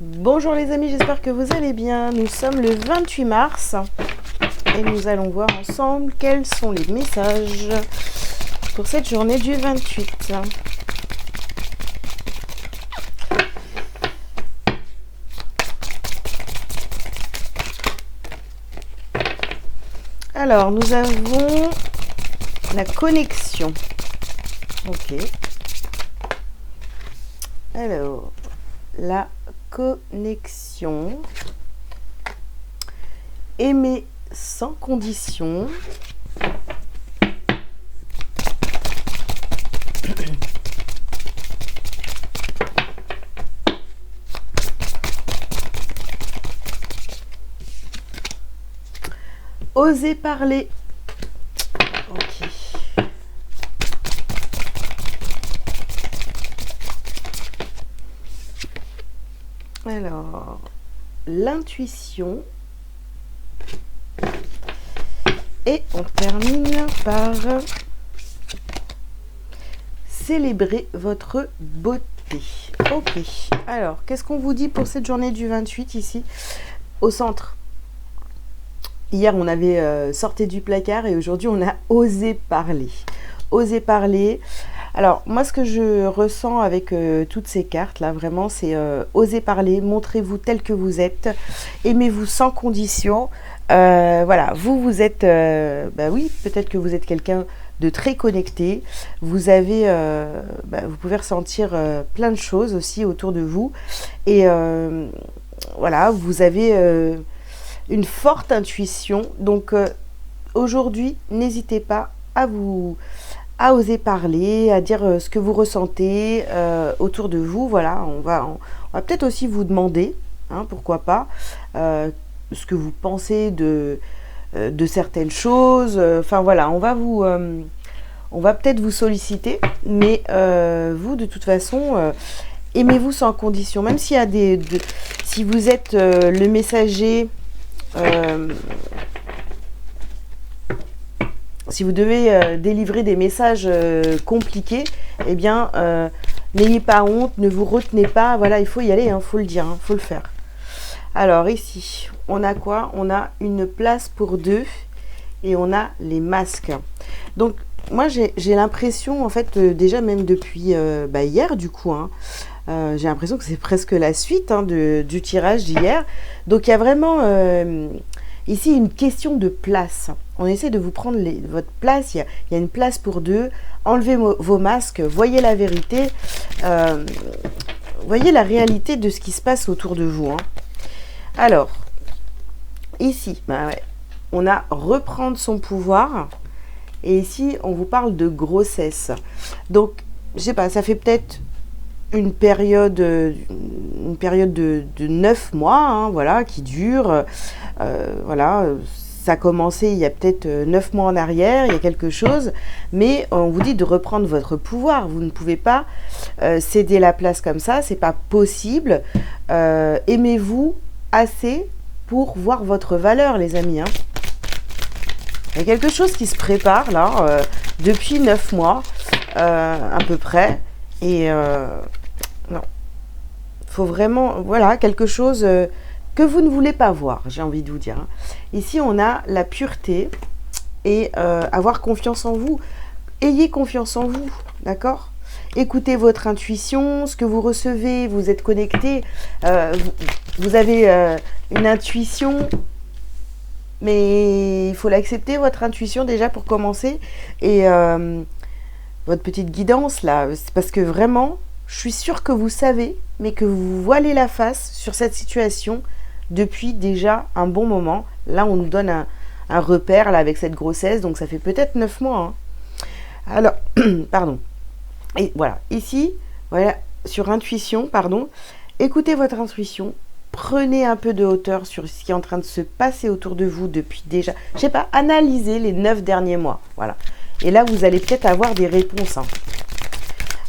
Bonjour les amis, j'espère que vous allez bien. Nous sommes le 28 mars et nous allons voir ensemble quels sont les messages pour cette journée du 28. Alors, nous avons la connexion. Ok. Alors, la connexion. Aimer sans condition. Oser parler. Ok. Alors, l'intuition. Et on termine par célébrer votre beauté. Ok. Alors, qu'est-ce qu'on vous dit pour cette journée du 28 ici au centre? Hier, on avait sorti du placard et aujourd'hui, on a osé parler. Oser parler. Alors, moi, ce que je ressens avec toutes ces cartes-là, vraiment, c'est oser parler, montrez-vous tel que vous êtes, aimez-vous sans condition. Voilà, vous êtes, bah oui, peut-être que vous êtes quelqu'un de très connecté. Vous avez, vous pouvez ressentir plein de choses aussi autour de vous. Et voilà, vous avez une forte intuition. Donc, aujourd'hui, n'hésitez pas à oser parler, à dire ce que vous ressentez autour de vous. Voilà, on va peut-être aussi vous demander, hein, pourquoi pas, ce que vous pensez de certaines choses. Enfin voilà, on va peut-être vous solliciter, mais vous, de toute façon, aimez-vous sans condition. Même s'il y a si vous êtes le messager, si vous devez délivrer des messages compliqués, eh bien, n'ayez pas honte, ne vous retenez pas. Voilà, il faut y aller, il faut le dire, faut le faire. Alors ici, on a quoi? On a une place pour deux et on a les masques. Donc, moi, j'ai l'impression, en fait, déjà même depuis hier, du coup, hein, j'ai l'impression que c'est presque la suite du tirage d'hier. Donc, il y a vraiment ici une question de place. On essaie de vous prendre votre place. Il y a une place pour deux. Enlevez vos masques, voyez la vérité, voyez la réalité de ce qui se passe autour de vous. Hein. Alors, ici, on a reprendre son pouvoir. Et ici, on vous parle de grossesse. Donc, je sais pas, ça fait peut-être une période de 9 mois, hein, voilà, qui dure. Voilà, ça a commencé il y a peut-être 9 mois en arrière, il y a quelque chose. Mais on vous dit de reprendre votre pouvoir. Vous ne pouvez pas céder la place comme ça, c'est pas possible. Aimez-vous assez pour voir votre valeur, les amis. Hein. Il y a quelque chose qui se prépare là depuis 9 mois à peu près. Et non, faut vraiment, voilà, quelque chose que vous ne voulez pas voir, j'ai envie de vous dire. Hein. Ici, on a la pureté et avoir confiance en vous. Ayez confiance en vous, d'accord ? Écoutez votre intuition, ce que vous recevez, vous êtes connecté, vous avez une intuition, mais il faut l'accepter, votre intuition déjà pour commencer, et votre petite guidance là, c'est parce que vraiment, je suis sûre que vous savez, mais que vous voilez la face sur cette situation depuis déjà un bon moment. Là, on nous donne un repère là, avec cette grossesse, donc ça fait peut-être 9 mois. Hein. Alors, pardon. Et voilà, ici, voilà, sur intuition, pardon, écoutez votre intuition, prenez un peu de hauteur sur ce qui est en train de se passer autour de vous depuis déjà, je sais pas, analysez les 9 derniers mois, voilà. Et là, vous allez peut-être avoir des réponses. Hein.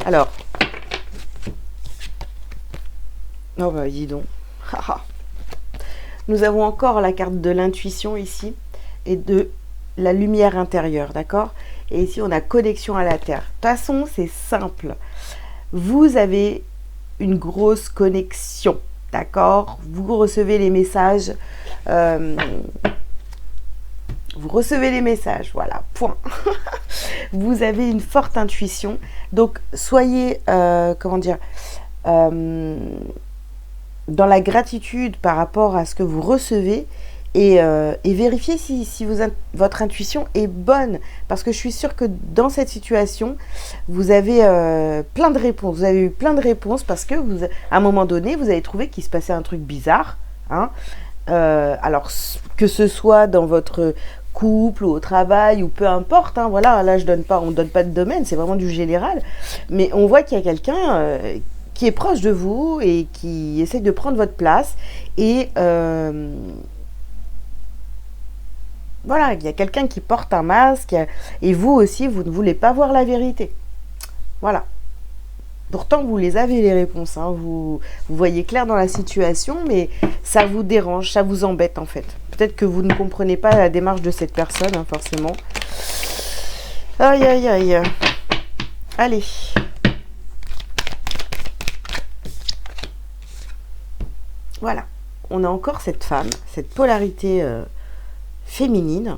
Alors, oh bah dis donc, nous avons encore la carte de l'intuition ici et de la lumière intérieure, d'accord? Et ici, on a connexion à la Terre. De toute façon, c'est simple. Vous avez une grosse connexion. d'accord? Vous recevez les messages. Vous recevez les messages, voilà, point. Vous avez une forte intuition. Donc, soyez, comment dire, dans la gratitude par rapport à ce que vous recevez et vérifiez si votre intuition est bonne. Parce que je suis sûre que dans cette situation, vous avez plein de réponses. Vous avez eu plein de réponses parce que, à un moment donné, vous avez trouvé qu'il se passait un truc bizarre. Hein. Alors, que ce soit dans votre couple ou au travail ou peu importe, hein, voilà, là on ne donne pas de domaine, c'est vraiment du général, mais on voit qu'il y a quelqu'un qui est proche de vous et qui essaie de prendre votre place et voilà, il y a quelqu'un qui porte un masque et vous aussi, vous ne voulez pas voir la vérité. Voilà. Pourtant, vous les avez les réponses, hein. Vous voyez clair dans la situation, mais ça vous dérange, ça vous embête en fait. Peut-être que vous ne comprenez pas la démarche de cette personne, hein, forcément. Aïe, aïe, aïe. Allez. Voilà. On a encore cette femme, cette polarité féminine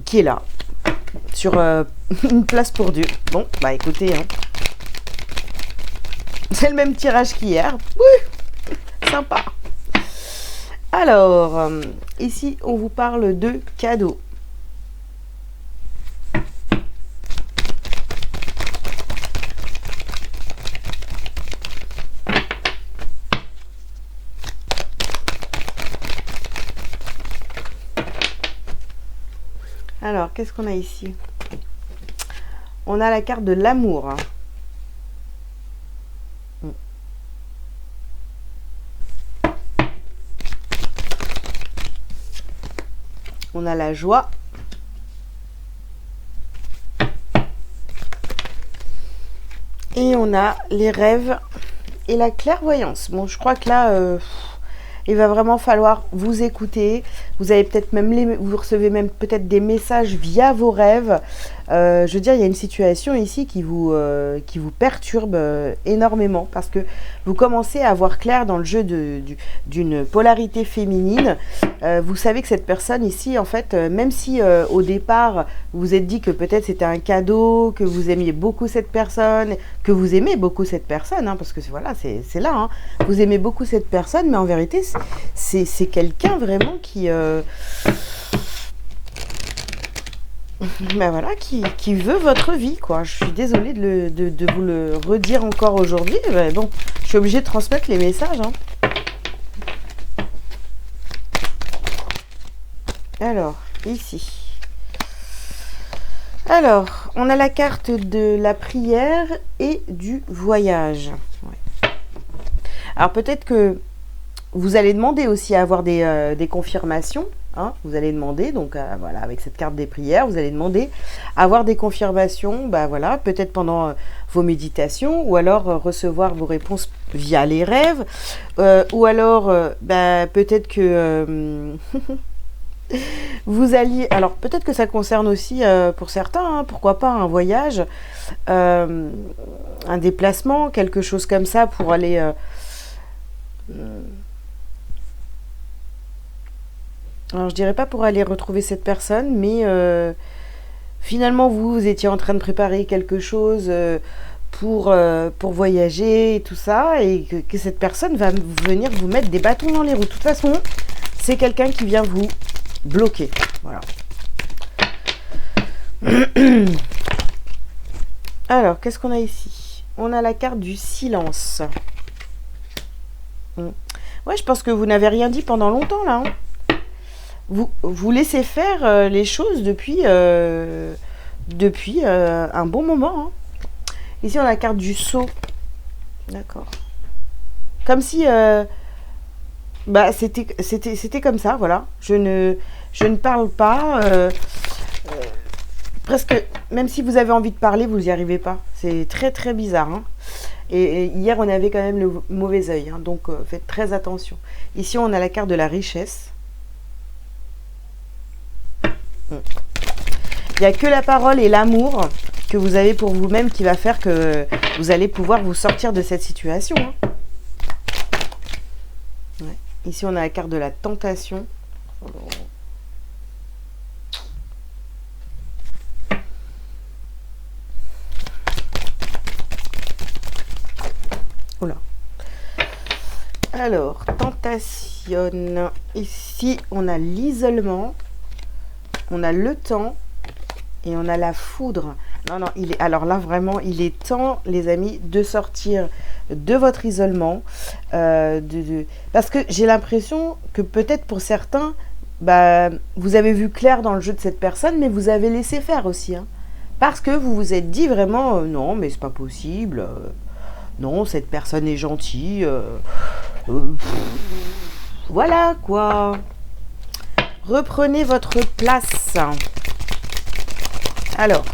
qui est là. Sur une place pour Dieu. Bon, bah écoutez, hein. C'est le même tirage qu'hier. Oui, sympa. Alors, ici, on vous parle de cadeaux. Alors, qu'est-ce qu'on a ici? On a la carte de l'amour. On a la joie. Et on a les rêves et la clairvoyance. Bon, je crois que là, il va vraiment falloir vous écouter. Vous avez peut-être même vous recevez même peut-être des messages via vos rêves. Je veux dire, il y a une situation ici qui vous perturbe énormément parce que vous commencez à voir clair dans le jeu d'une polarité féminine. Vous savez que cette personne ici, en fait, même si au départ vous vous êtes dit que peut-être c'était un cadeau, que vous aimiez beaucoup cette personne, que vous aimez beaucoup cette personne, hein, parce que voilà, c'est là, hein, vous aimez beaucoup cette personne, mais en vérité, c'est quelqu'un vraiment qui... ben voilà, qui veut votre vie, quoi. Je suis désolée de vous le redire encore aujourd'hui, mais bon, je suis obligée de transmettre les messages, hein. Alors, ici. Alors, on a la carte de la prière et du voyage. Ouais. Alors, peut-être que vous allez demander aussi à avoir des confirmations. Hein, vous allez demander, donc voilà, avec cette carte des prières, vous allez demander à avoir des confirmations, bah voilà, peut-être pendant vos méditations, ou alors recevoir vos réponses via les rêves, ou alors bah, peut-être que vous alliez, alors peut-être que ça concerne aussi pour certains, hein, pourquoi pas un voyage, un déplacement, quelque chose comme ça pour aller... alors, je dirais pas pour aller retrouver cette personne, mais finalement, vous étiez en train de préparer quelque chose pour voyager et tout ça, et que cette personne va venir vous mettre des bâtons dans les roues. De toute façon, c'est quelqu'un qui vient vous bloquer. Voilà. Alors, qu'est-ce qu'on a ici? On a la carte du silence. Ouais, je pense que vous n'avez rien dit pendant longtemps, là, hein. Vous laissez faire les choses depuis un bon moment. Hein. Ici, on a la carte du sceau. D'accord. Comme si... bah, c'était comme ça, voilà. Je ne parle pas. Presque, même si vous avez envie de parler, vous n'y arrivez pas. C'est très, très bizarre. Hein. Et hier, on avait quand même le mauvais œil. Hein, donc, faites très attention. Ici, on a la carte de la richesse. Il n'y a que la parole et l'amour. que vous avez pour vous-même qui va faire que vous allez pouvoir vous sortir de cette situation. Hein. Ouais. Ici, on a la carte de la tentation. Oula. Alors, tentation. Ici, on a l'isolement, on a le temps et on a la foudre. Non, non, alors là, vraiment, il est temps, les amis, de sortir de votre isolement. Parce que j'ai l'impression que peut-être pour certains, bah, vous avez vu clair dans le jeu de cette personne, mais vous avez laissé faire aussi. Hein, parce que vous vous êtes dit vraiment, non, mais c'est pas possible. Non, cette personne est gentille. Voilà, quoi. Reprenez votre place. Alors.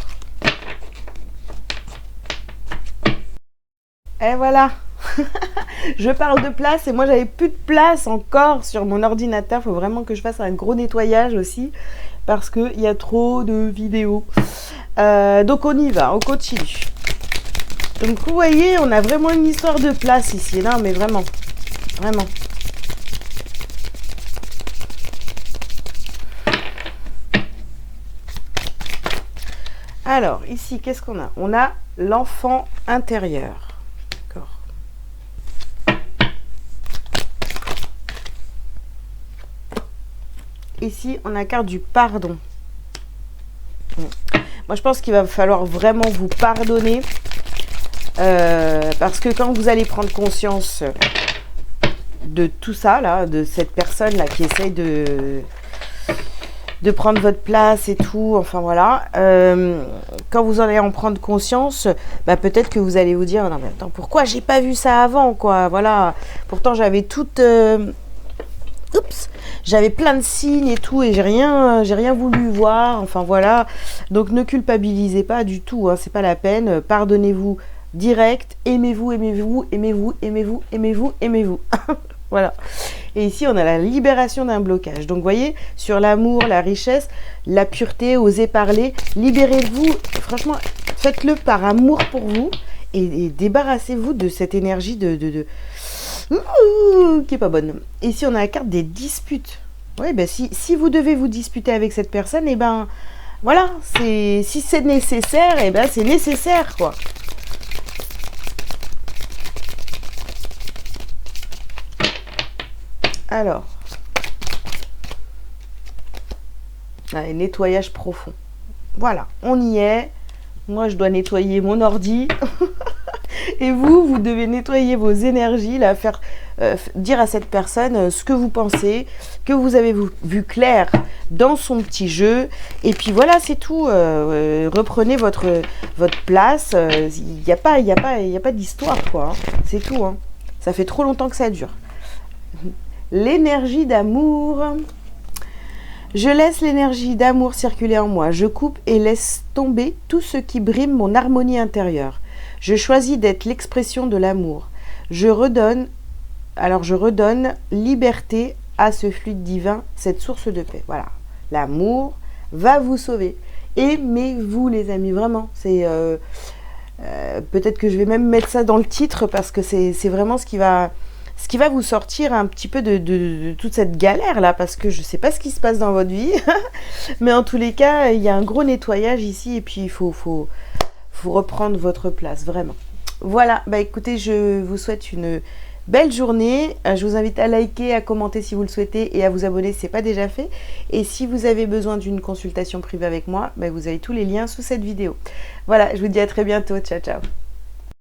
Et voilà. Je parle de place et moi j'avais plus de place encore sur mon ordinateur. Il faut vraiment que je fasse un gros nettoyage aussi parce qu'il y a trop de vidéos. Donc on y va, on continue. Donc vous voyez, on a vraiment une histoire de place ici. Non mais vraiment, vraiment. Alors ici, qu'est-ce qu'on a? On a l'enfant intérieur. Ici, on a la carte du pardon. Moi, je pense qu'il va falloir vraiment vous pardonner. Parce que quand vous allez prendre conscience de tout ça, là, de cette personne-là qui essaye de prendre votre place et tout, enfin voilà. Quand vous allez en prendre conscience, bah, peut-être que vous allez vous dire, non mais attends, pourquoi j'ai pas vu ça avant, quoi, voilà. Pourtant, j'avais toute... Oups, j'avais plein de signes et tout et j'ai rien voulu voir, enfin voilà. Donc ne culpabilisez pas du tout, hein, c'est pas la peine. Pardonnez-vous direct, aimez-vous, aimez-vous, aimez-vous, aimez-vous, aimez-vous, aimez-vous. Voilà. Et ici on a la libération d'un blocage. Donc vous voyez, sur l'amour, la richesse, la pureté, osez parler, libérez-vous. Franchement, faites-le par amour pour vous et débarrassez-vous de cette énergie qui est pas bonne. Ici, on a la carte des disputes. Oui, ben si vous devez vous disputer avec cette personne, et ben voilà, si c'est nécessaire, et ben c'est nécessaire, quoi. Alors, allez, nettoyage profond. Voilà, on y est. Moi, je dois nettoyer mon ordi. Et vous devez nettoyer vos énergies, là, faire dire à cette personne ce que vous pensez, que vous avez vu clair dans son petit jeu. Et puis voilà, c'est tout. Reprenez votre place. Il n'y a pas d'histoire, quoi. Hein. C'est tout. Hein. Ça fait trop longtemps que ça dure. L'énergie d'amour. Je laisse l'énergie d'amour circuler en moi. Je coupe et laisse tomber tout ce qui brime mon harmonie intérieure. Je choisis d'être l'expression de l'amour. Je redonne liberté à ce fluide divin, cette source de paix. Voilà. L'amour va vous sauver. Aimez-vous, les amis, vraiment. C'est peut-être que je vais même mettre ça dans le titre parce que c'est vraiment ce qui va vous sortir un petit peu de toute cette galère-là, parce que je ne sais pas ce qui se passe dans votre vie. Mais en tous les cas, il y a un gros nettoyage ici et puis il faut reprendre votre place, vraiment. Voilà, bah écoutez, je vous souhaite une belle journée. Je vous invite à liker, à commenter si vous le souhaitez et à vous abonner si ce n'est pas déjà fait. Et si vous avez besoin d'une consultation privée avec moi, bah vous avez tous les liens sous cette vidéo. Voilà, je vous dis à très bientôt. Ciao, ciao.